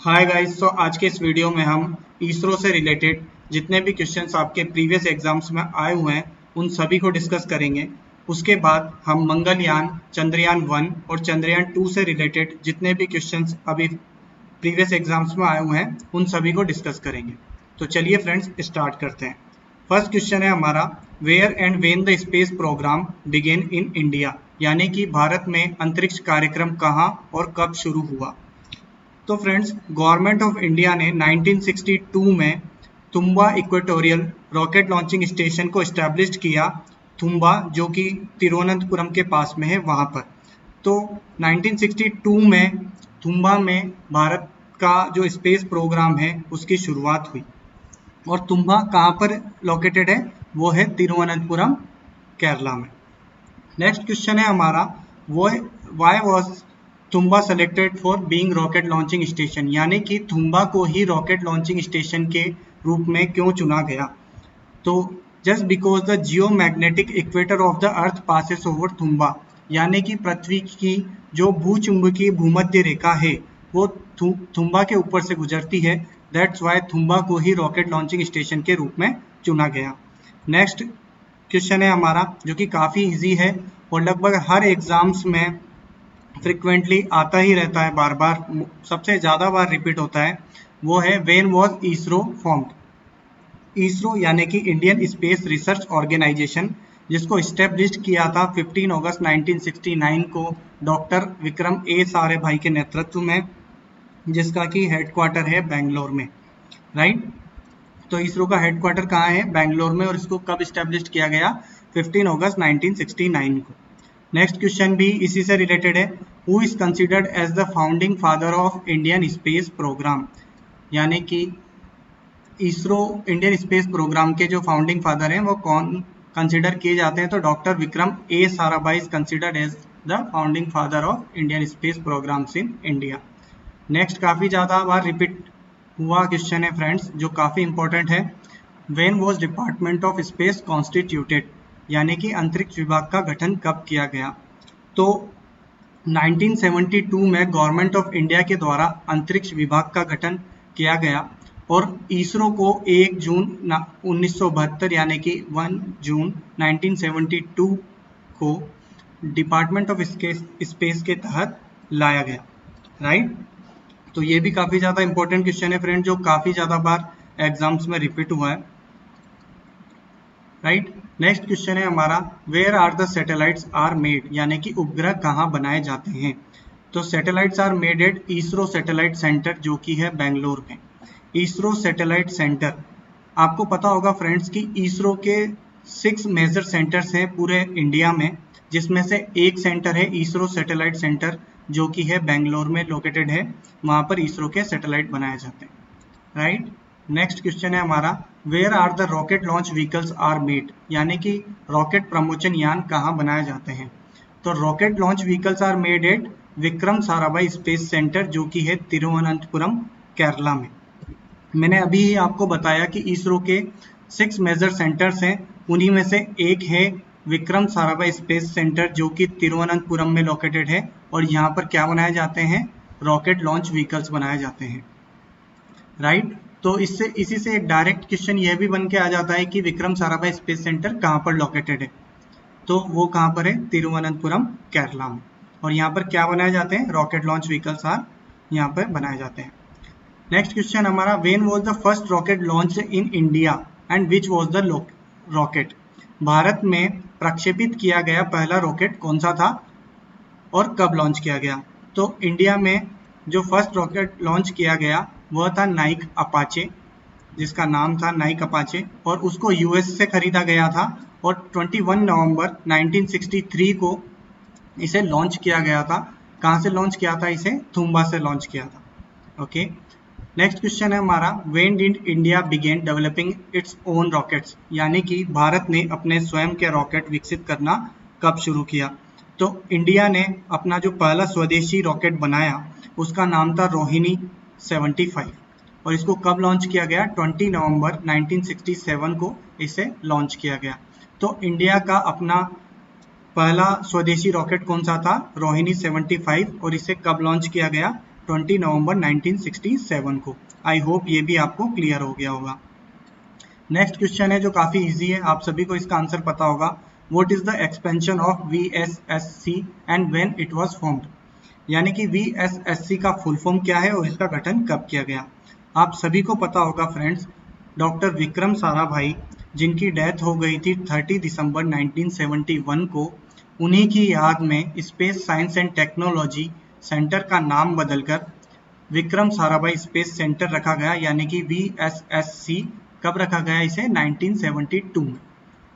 Hi guys. तो आज के इस वीडियो में हम इसरो से रिलेटेड जितने भी क्वेश्चंस आपके प्रीवियस एग्जाम्स में आए हुए हैं उन सभी को डिस्कस करेंगे। उसके बाद हम मंगलयान, चंद्रयान 1 और चंद्रयान 2 से रिलेटेड जितने भी क्वेश्चंस अभी प्रीवियस एग्जाम्स में आए हुए हैं उन सभी को डिस्कस करेंगे। तो चलिए फ्रेंड्स स्टार्ट करते हैं। फर्स्ट क्वेश्चन है हमारा, where and when the space programme began in India, यानी कि भारत में अंतरिक्ष कार्यक्रम कहाँ और कब शुरू हुआ। तो फ्रेंड्स, गवर्नमेंट ऑफ इंडिया ने 1962 में तुम्बा इक्वेटोरियल रॉकेट लॉन्चिंग स्टेशन को एस्टैब्लिश किया। तुम्बा जो कि तिरुवनंतपुरम के पास में है वहाँ पर। तो 1962 में तुम्बा में भारत का जो स्पेस प्रोग्राम है उसकी शुरुआत हुई। और तुम्बा कहाँ पर लोकेटेड है? वो है तिरुवनंतपुरम, केरला में। नेक्स्ट क्वेश्चन है हमारा, वो why was Thumba selected for being rocket launching station, यानी कि तुम्बा को ही रॉकेट लॉन्चिंग स्टेशन के रूप में क्यों चुना गया। तो just because the geomagnetic equator of the earth passes over Thumba, यानी कि पृथ्वी की जो भूचुंबकीय भूमध्य रेखा है वो तुम्बा के ऊपर से गुजरती है। दैट्स वाई तुम्बा को ही रॉकेट लॉन्चिंग स्टेशन के रूप में चुना गया। नेक्स्ट क्वेश्चन है हमारा, जो कि काफ़ी इजी है और लगभग हर एग्जाम्स में फ्रिक्वेंटली आता ही रहता है, बार बार सबसे ज़्यादा बार रिपीट होता है। वो है, when was ISRO formed. ISRO यानी कि इंडियन स्पेस रिसर्च ऑर्गेनाइजेशन, जिसको इस्टेब्लिश किया था 15 अगस्त 1969 को डॉक्टर विक्रम ए साराभाई के नेतृत्व में, जिसका कि हेडक्वार्टर है बेंगलोर में। राइट। तो इसरो का हेडक्वार्टर कहाँ है? बेंगलोर में। और इसको कब इस्टेब्लिश किया गया? 15 अगस्त 1969 को। नेक्स्ट क्वेश्चन भी इसी से रिलेटेड है, who is considered as the founding father of Indian space programme, यानी कि इसरो इंडियन स्पेस प्रोग्राम के जो फाउंडिंग फादर हैं वो कौन कंसिडर किए जाते हैं। तो doctor Vikram A Sarabhai is considered as the founding father of Indian space programs in India. Next काफ़ी ज़्यादा बार रिपीट हुआ क्वेश्चन है फ्रेंड्स, जो काफ़ी इंपॉर्टेंट है, when was department of space constituted, यानी कि अंतरिक्ष विभाग का गठन कब किया गया। तो 1972 में गवर्नमेंट ऑफ इंडिया के द्वारा अंतरिक्ष विभाग का गठन किया गया और इसरो को 1 जून 1972 यानी कि 1 जून 1972 को डिपार्टमेंट ऑफ स्पेस के तहत लाया गया। राइट। तो ये भी काफ़ी ज़्यादा इंपॉर्टेंट क्वेश्चन है फ्रेंड, जो काफ़ी ज़्यादा बार एग्जाम्स में रिपीट हुआ है। राइट। नेक्स्ट क्वेश्चन है हमारा, where are the satellites are made, यानी कि उपग्रह कहाँ बनाए जाते हैं। तो satellites are made at ISRO satellite centre, जो कि है बेंगलोर में। इसरो सैटेलाइट सेंटर, आपको पता होगा फ्रेंड्स कि इसरो के 6 मेजर सेंटर्स हैं पूरे इंडिया में, जिसमें से एक सेंटर है इसरो सैटेलाइट सेंटर, जो कि है बेंगलोर में लोकेटेड है। वहाँ पर इसरो के सैटेलाइट बनाए जाते हैं। राइट। नेक्स्ट क्वेश्चन है हमारा, where are the rocket launch vehicles are made, यानी कि रॉकेट प्रमोचन यान कहाँ बनाए जाते हैं। तो rocket launch vehicles are made at Vikram Sarabhai space centre, जो कि है तिरुवनंतपुरम, केरला में। मैंने अभी ही आपको बताया कि इसरो के 6 मेजर सेंटर्स हैं, उन्हीं में से एक है विक्रम साराभाई स्पेस सेंटर, जो कि तिरुवनंतपुरम में लोकेटेड है। और यहाँ पर क्या बनाए जाते हैं? रॉकेट लॉन्च व्हीकल्स बनाए जाते हैं। राइट। तो इसी से एक डायरेक्ट क्वेश्चन यह भी बन के आ जाता है कि विक्रम साराभाई स्पेस सेंटर कहाँ पर लोकेटेड है। तो वो कहाँ पर है? तिरुवनंतपुरम, केरला में। और यहाँ पर क्या बनाए जाते हैं? रॉकेट लॉन्च व्हीकल्स आर यहाँ पर बनाए जाते हैं। नेक्स्ट क्वेश्चन हमारा, when was the first rocket launch in India and which was the rocket, Bharat में प्रक्षेपित किया गया पहला रॉकेट कौन सा था और कब लॉन्च किया गया। तो इंडिया में जो फर्स्ट रॉकेट लॉन्च किया गया वह था नाइक अपाचे, जिसका नाम था नाइक अपाचे, और उसको यूएस से खरीदा गया था। और 21 नवंबर 1963 को इसे लॉन्च किया गया था। कहाँ से लॉन्च किया था? इसे तुम्बा से लॉन्च किया था। ओके। नेक्स्ट क्वेश्चन है हमारा, when did India begin developing its own rockets, यानी कि भारत ने अपने स्वयं के रॉकेट विकसित करना कब शुरू किया। तो इंडिया ने अपना जो पहला स्वदेशी रॉकेट बनाया उसका नाम था रोहिणी 75, और इसको कब लॉन्च किया गया? 20 नवंबर 1967 को इसे लॉन्च किया गया। तो इंडिया का अपना पहला स्वदेशी रॉकेट कौन सा था? रोहिणी 75, और इसे कब लॉन्च किया गया? 20 नवंबर 1967 को। आई होप ये भी आपको क्लियर हो गया होगा। नेक्स्ट क्वेश्चन है जो काफ़ी इजी है, आप सभी को इसका आंसर पता होगा। What is the expansion of VSSC and when it was formed? यानी कि VSSC का फुल फॉर्म क्या है और इसका गठन कब किया गया? आप सभी को पता होगा फ्रेंड्स, डॉक्टर विक्रम साराभाई जिनकी डेथ हो गई थी 30 दिसंबर 1971 को, उन्हीं की याद में space science and technology centre का नाम बदलकर विक्रम साराभाई स्पेस सेंटर रखा गया, यानी कि VSSC। कब रखा गया इसे? 1972 में।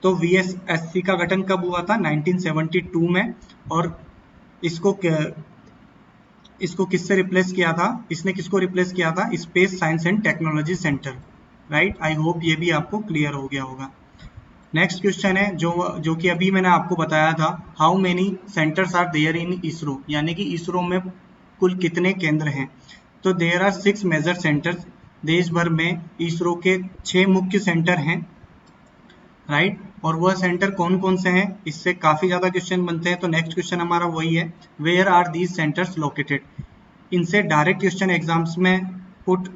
तो VSSC का गठन कब हुआ था? 1972 में। और इसको किससे रिप्लेस किया था? इसने किसको रिप्लेस किया था? Space science and technology centre, right. I hope ये भी आपको क्लियर हो गया होगा। नेक्स्ट क्वेश्चन है जो कि अभी मैंने आपको बताया था, how many centres are there in ISRO? यानी कि इसरो में कुल कितने केंद्र हैं? तो देयर आर 6 मेजर सेंटर्स। देश भर में इसरो के 6 मुख्य सेंटर हैं, राइट। और वह सेंटर कौन कौन से हैं, इससे काफ़ी ज़्यादा क्वेश्चन बनते हैं। तो नेक्स्ट क्वेश्चन हमारा वही है, where are these centres located? इनसे डायरेक्ट क्वेश्चन एग्जाम्स में पुट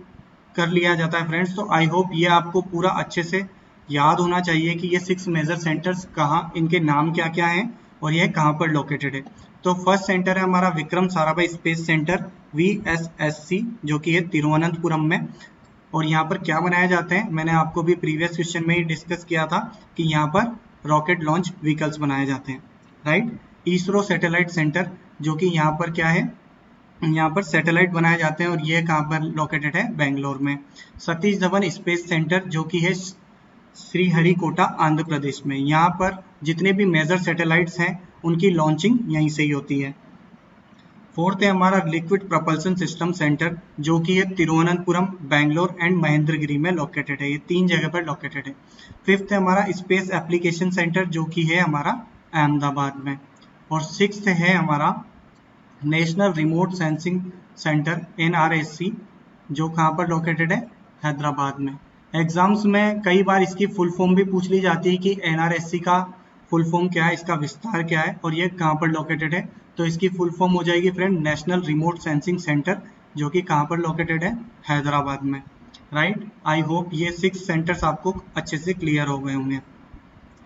कर लिया जाता है फ्रेंड्स। तो आई होप ये आपको पूरा अच्छे से याद होना चाहिए कि ये 6 मेजर सेंटर्स कहाँ, इनके नाम क्या क्या हैं और ये कहाँ पर लोकेटेड है। तो फर्स्ट सेंटर है हमारा Vikram Sarabhai space centre VSSC, जो कि है तिरुवनंतपुरम में। और यहाँ पर क्या बनाए जाते हैं, मैंने आपको भी प्रीवियस क्वेश्चन में ही डिस्कस किया था कि यहाँ पर रॉकेट लॉन्च व्हीकल्स बनाए जाते हैं, राइट। इसरो सैटेलाइट सेंटर, जो कि यहाँ पर क्या है, यहाँ पर सैटेलाइट बनाए जाते हैं और ये कहाँ पर लोकेटेड है? बेंगलोर में। सतीश धवन स्पेस सेंटर, जो कि है श्रीहरिकोटा आंध्र प्रदेश में। यहाँ पर जितने भी मेजर सैटेलाइट्स हैं उनकी लॉन्चिंग यहीं से ही होती है। फोर्थ है हमारा लिक्विड प्रपल्सन सिस्टम सेंटर, जो कि है तिरुवनंतपुरम, बेंगलोर एंड महेंद्रगिरी में लोकेटेड है। ये 3 जगह पर लोकेटेड है। फिफ्थ है हमारा स्पेस एप्लीकेशन सेंटर, जो कि है हमारा अहमदाबाद में। और सिक्स्थ है हमारा national remote sensing centre NRSC, जो कहाँ पर लोकेटेड है? हैदराबाद में। एग्जाम्स में कई बार इसकी फुल फॉर्म भी पूछ ली जाती है कि NRSC का फुल फॉर्म क्या है, इसका विस्तार क्या है और ये कहाँ पर लोकेटेड है। तो इसकी फुल फॉर्म हो जाएगी friend national remote sensing centre, जो कि कहाँ पर लोकेटेड है? हैदराबाद में, राइट। आई होप ये 6 सेंटर्स आपको अच्छे से क्लियर हो गए होंगे।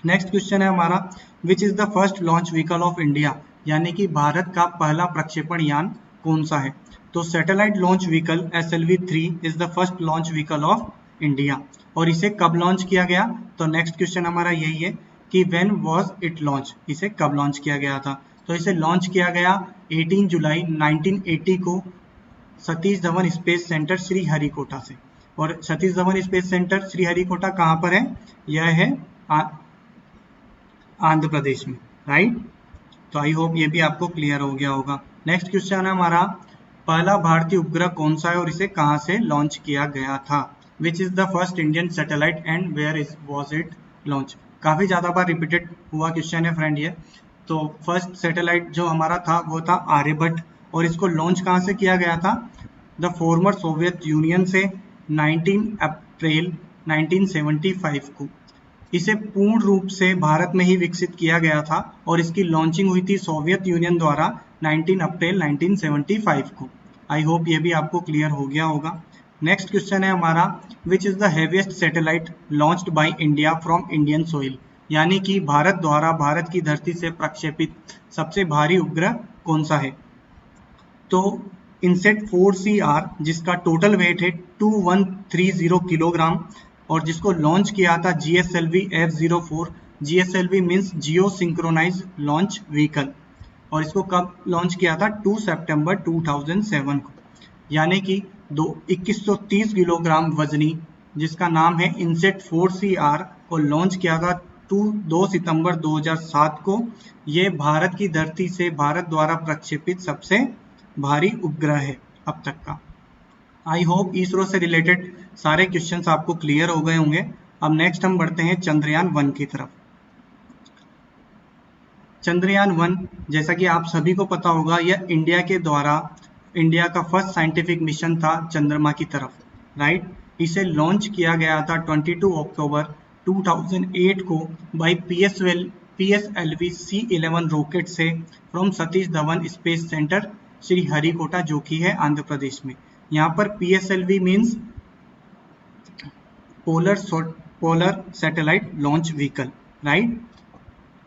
नेक्स्ट क्वेश्चन है हमारा, विच is the first launch vehicle of India? यानी कि भारत का पहला प्रक्षेपण यान कौन सा है? तो satellite launch vehicle SLV-3 is the first launch vehicle of India. और इसे कब लॉन्च किया गया? तो नेक्स्ट क्वेश्चन हमारा यही है कि व्हेन वाज इट लॉन्च? इसे कब लॉन्च किया गया था? तो इसे लॉन्च किया गया 18 जुलाई 1980 को सतीश धवन स्पेस सेंटर श्रीहरिकोटा से। और सतीश धवन स्पेस सेंटर श्रीहरिकोटा कहाँ पर है? यह है आंध्र प्रदेश में, राइट। तो आई होप ये भी आपको क्लियर हो गया होगा। नेक्स्ट क्वेश्चन है हमारा, पहला भारतीय उपग्रह कौन सा है और इसे कहाँ से लॉन्च किया गया था? Which is the first Indian satellite and where was it launch? काफ़ी ज़्यादा बार रिपीटेड हुआ क्वेश्चन है फ्रेंड ये। तो फर्स्ट सैटेलाइट जो हमारा था वो था आर्यभट्ट, और इसको लॉन्च कहाँ से किया गया था? द फॉर्मर सोवियत यूनियन से 19 अप्रैल 1975 को। इसे पूर्ण रूप से भारत में ही विकसित किया गया था और इसकी लॉन्चिंग हुई थी सोवियत यूनियन द्वारा 19 अप्रैल 1975 को। आई होप ये भी आपको क्लियर हो गया होगा। नेक्स्ट क्वेश्चन है हमारा, विच is the heaviest satellite launched by India from Indian soil? यानी कि भारत द्वारा भारत की धरती से प्रक्षेपित सबसे भारी उपग्रह कौन सा है? तो इनसेट 4CR, जिसका टोटल वेट है 2130 किलोग्राम और जिसको लॉन्च किया था GSLV F-04। GSLV means geo synchronise launch vehicle, और इसको कब लॉन्च किया था? 2 सितंबर 2007 को। यानी कि 2130 किलोग्राम वजनी, जिसका नाम है इनसेट 4CR, को लॉन्च किया था 2 सितंबर 2007 को। ये भारत की धरती से भारत द्वारा प्रक्षेपित सबसे भारी उपग्रह है अब तक का। आई होप इसरो से रिलेटेड सारे क्वेश्चंस आपको क्लियर हो गए होंगे। अब नेक्स्ट हम बढ़ते हैं चंद्रयान 1 की तरफ। चंद्रयान 1, जैसा कि आप सभी को पता होगा, यह इंडिया का फर्स्ट साइंटिफिक मिशन था चंद्रमा की तरफ, राइट। इसे लॉन्च किया गया था 22 अक्टूबर 2008 को बाई PSLV C-11 रॉकेट से from Satish Dhawan space centre Shri Harikota जो कि है आंध्र प्रदेश में। यहाँ पर PSLV means polar satellite launch vehicle, right.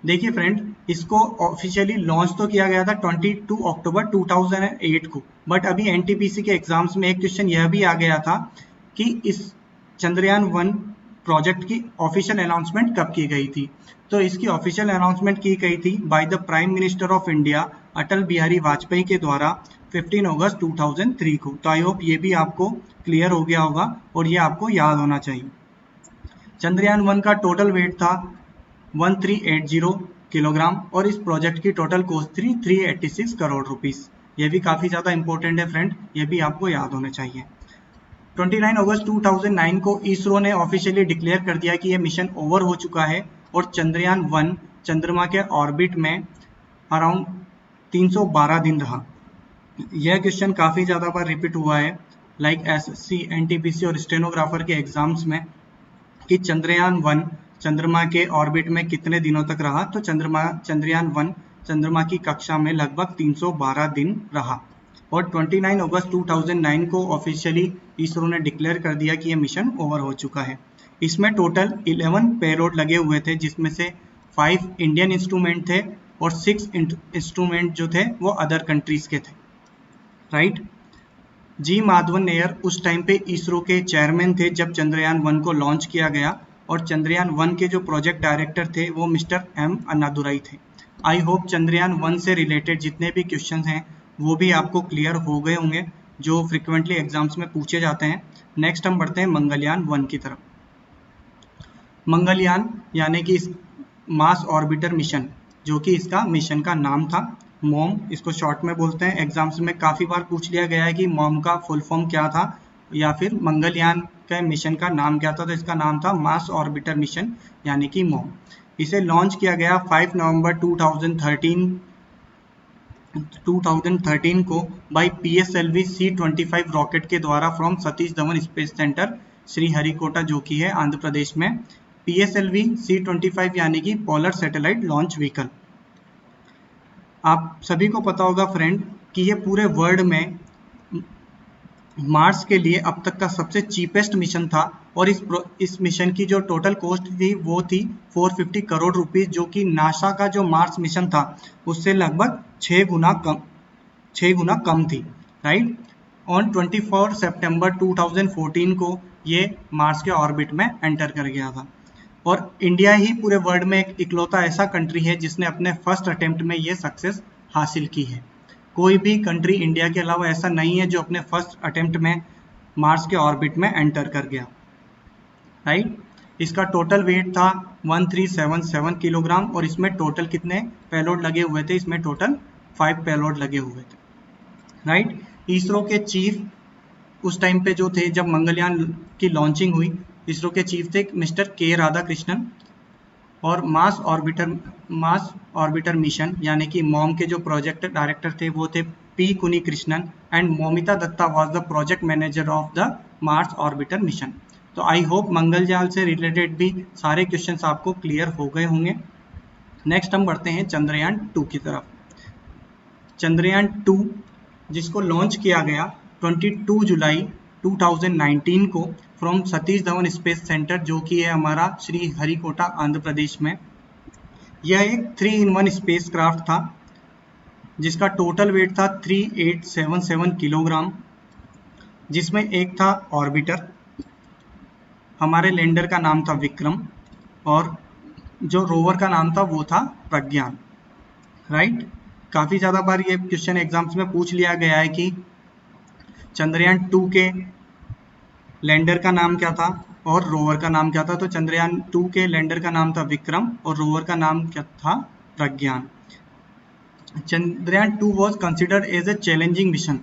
देखिए फ्रेंड, इसको ऑफिशियली लॉन्च तो किया गया था 22 अक्टूबर 2008 को, बट अभी NTPC के एग्जाम्स में एक क्वेश्चन यह भी आ गया था कि इस चंद्रयान 1 प्रोजेक्ट की ऑफिशियल अनाउंसमेंट कब की गई थी। तो इसकी ऑफिशियल अनाउंसमेंट की गई थी by the prime minister of India Atal Bihari Vajpayee के द्वारा 15 अगस्त 2003 को। तो आई होप ये भी आपको क्लियर हो गया होगा और ये आपको याद होना चाहिए। चंद्रयान 1 का टोटल वेट था 1380 किलोग्राम और इस प्रोजेक्ट की टोटल कॉस्ट थी 386 करोड़ रुपीस। ये भी काफ़ी ज़्यादा इंपॉर्टेंट है फ्रेंड, ये भी आपको याद होना चाहिए। 29 अगस्त 2009 को इसरो ने ऑफिशियली डिक्लेयर कर दिया कि ये मिशन ओवर हो चुका है और चंद्रयान 1 चंद्रमा के ऑर्बिट में अराउंड 312 दिन रहा। यह क्वेश्चन काफ़ी ज़्यादा बार रिपीट हुआ है लाइक SSC, NTPC और स्टेनोग्राफर के एग्जाम्स में कि चंद्रयान 1 चंद्रमा के ऑर्बिट में कितने दिनों तक रहा। तो चंद्रयान 1 चंद्रमा की कक्षा में लगभग 312 दिन रहा और 29 अगस्त 2009 को ऑफिशियली इसरो ने डिक्लेयर कर दिया कि यह मिशन ओवर हो चुका है। इसमें टोटल 11 पेलोड लगे हुए थे, जिसमें से 5 इंडियन इंस्ट्रूमेंट थे और 6 इंस्ट्रूमेंट जो थे वो अदर कंट्रीज के थे, राइट। जी माधवन नायर उस टाइम पे इसरो के चेयरमैन थे जब चंद्रयान 1 को लॉन्च किया गया और चंद्रयान 1 के जो प्रोजेक्ट डायरेक्टर थे वो मिस्टर M अन्नादुराई थे। आई होप चंद्रयान 1 से रिलेटेड जितने भी क्वेश्चंस हैं वो भी आपको क्लियर हो गए होंगे जो फ्रिक्वेंटली एग्जाम्स में पूछे जाते हैं। नेक्स्ट हम बढ़ते हैं मंगलयान 1 की तरफ। मंगलयान यानी कि मास ऑर्बिटर मिशन, जो कि इसका मिशन का नाम था मॉम, इसको शॉर्ट में बोलते हैं। एग्जाम्स में काफ़ी बार पूछ लिया गया है कि मॉम का फुल फॉर्म क्या था या फिर मंगलयान के मिशन का नाम क्या था। तो इसका नाम था मास ऑर्बिटर मिशन यानी कि मॉम। इसे लॉन्च किया गया 5 नवंबर 2013 को बाय PSLV C-25 रॉकेट के द्वारा from Satish Dhawan space centre Sriharikota जो कि है आंध्र प्रदेश में। PSLV C-25 यानी कि पोलर सैटेलाइट लॉन्च व्हीकल। आप सभी को पता होगा फ्रेंड कि ये पूरे वर्ल्ड में मार्स के लिए अब तक का सबसे चीपेस्ट मिशन था और इस मिशन की जो टोटल कॉस्ट थी वो थी 450 करोड़ रुपीस, जो कि नासा का जो मार्स मिशन था उससे लगभग 6 गुना कम थी, राइट। ऑन 24 सितंबर 2014 को ये मार्स के ऑर्बिट में एंटर कर गया था और इंडिया ही पूरे वर्ल्ड में एक इकलौता ऐसा कंट्री है जिसने अपने फर्स्ट अटेम्प्ट में ये सक्सेस हासिल की है। कोई भी कंट्री इंडिया के अलावा ऐसा नहीं है जो अपने फर्स्ट अटेम्प्ट में मार्स के ऑर्बिट में एंटर कर गया, राइट। इसका टोटल वेट था 1377 किलोग्राम और इसमें टोटल कितने पेलोड लगे हुए थे, इसमें टोटल 5 पेलोड लगे हुए थे, राइट। इसरो के चीफ उस टाइम पे जो थे जब मंगलयान की लॉन्चिंग हुई, इसरो के चीफ थे मिस्टर K राधाकृष्णन और मास ऑर्बिटर मिशन यानी कि मॉम के जो प्रोजेक्ट डायरेक्टर थे वो थे P Kunhikrishnan and Moumita Dutta was the project manager of the Mars orbiter mission. तो आई होप मंगलयान से रिलेटेड भी सारे क्वेश्चंस आपको क्लियर हो गए होंगे। नेक्स्ट हम बढ़ते हैं चंद्रयान 2 की तरफ। चंद्रयान 2 जिसको लॉन्च किया गया 22 जुलाई 2019 को from Satish Dhawan space centre जो कि है हमारा श्री हरिकोटा आंध्र प्रदेश में। यह एक 3-in-1 स्पेस क्राफ्ट था जिसका टोटल वेट था 3877 किलोग्राम, जिसमें एक था ऑर्बिटर, हमारे लैंडर का नाम था विक्रम और जो रोवर का नाम था वो था प्रज्ञान, राइट। काफ़ी ज़्यादा बार ये क्वेश्चन एग्जाम्स में पूछ लिया गया है कि चंद्रयान 2 के लैंडर का नाम क्या था और रोवर का नाम क्या था। तो चंद्रयान 2 के लैंडर का नाम था विक्रम और रोवर का नाम क्या था, Pragyan. Chandrayaan 2 was considered as a challenging mission.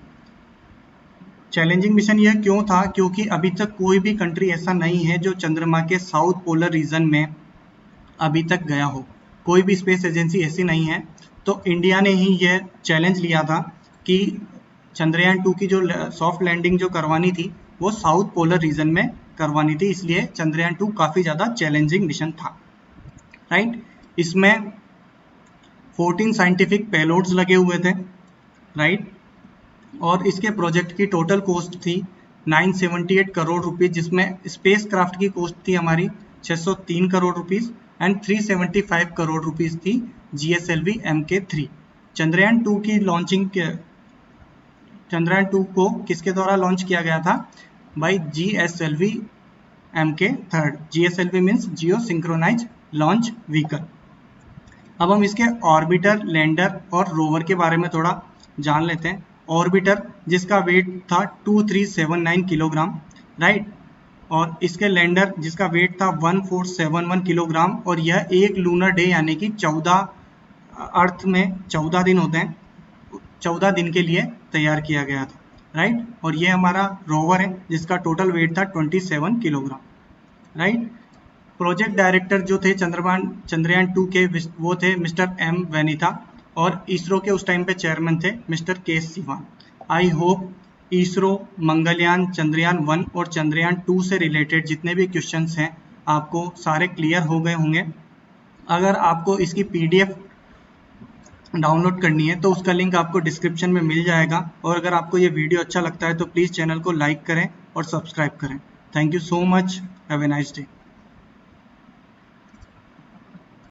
Challenging mission यह क्यों था, क्योंकि अभी तक कोई भी कंट्री ऐसा नहीं है जो चंद्रमा के साउथ पोलर रीजन में अभी तक गया हो, कोई भी स्पेस एजेंसी ऐसी नहीं है। तो इंडिया ने ही यह चैलेंज लिया था कि चंद्रयान 2 की जो सॉफ्ट लैंडिंग जो करवानी थी वो साउथ पोलर रीजन में करवानी थी, इसलिए चंद्रयान 2 काफ़ी ज़्यादा चैलेंजिंग मिशन था, राइट। इसमें 14 साइंटिफिक पेलोड्स लगे हुए थे, राइट। और इसके प्रोजेक्ट की टोटल कॉस्ट थी 978 करोड़ रुपीस, जिसमें स्पेस क्राफ्ट की कॉस्ट थी हमारी 603 crore rupees and 375 crore rupees थी GSLV MK3। चंद्रयान 2 की लॉन्चिंग चंद्रयान 2 को किसके द्वारा लॉन्च किया गया था? By GSLV MK3। GSLV means geo synchronise launch vehicle. अब हम इसके ऑर्बिटर, लैंडर और रोवर के बारे में थोड़ा जान लेते हैं। ऑर्बिटर जिसका वेट था 2379 किलोग्राम, राइट, और इसके लैंडर जिसका वेट था 1471 किलोग्राम, और यह एक लूनर डे यानी कि 14 अर्थ में 14 दिन होते हैं, 14 दिन के लिए तैयार किया गया था, राइट। और ये हमारा रोवर है जिसका टोटल वेट था 27 किलोग्राम, राइट। प्रोजेक्ट डायरेक्टर जो थे चंद्रयान 2 के वो थे मिस्टर M वैनिथा, और इसरो के उस टाइम पे चेयरमैन थे mister K Siwan. I hope ISRO, Mangalyaan, Chandrayaan 1 और चंद्रयान 2 से रिलेटेड जितने भी क्वेश्चंस हैं आपको सारे क्लियर हो गए होंगे। अगर आपको इसकी PDF डाउनलोड करनी है तो उसका लिंक आपको डिस्क्रिप्शन में मिल जाएगा। और अगर आपको ये वीडियो अच्छा लगता है तो प्लीज़ चैनल को लाइक करें और सब्सक्राइब करें। Thank you so much. Have a nice day.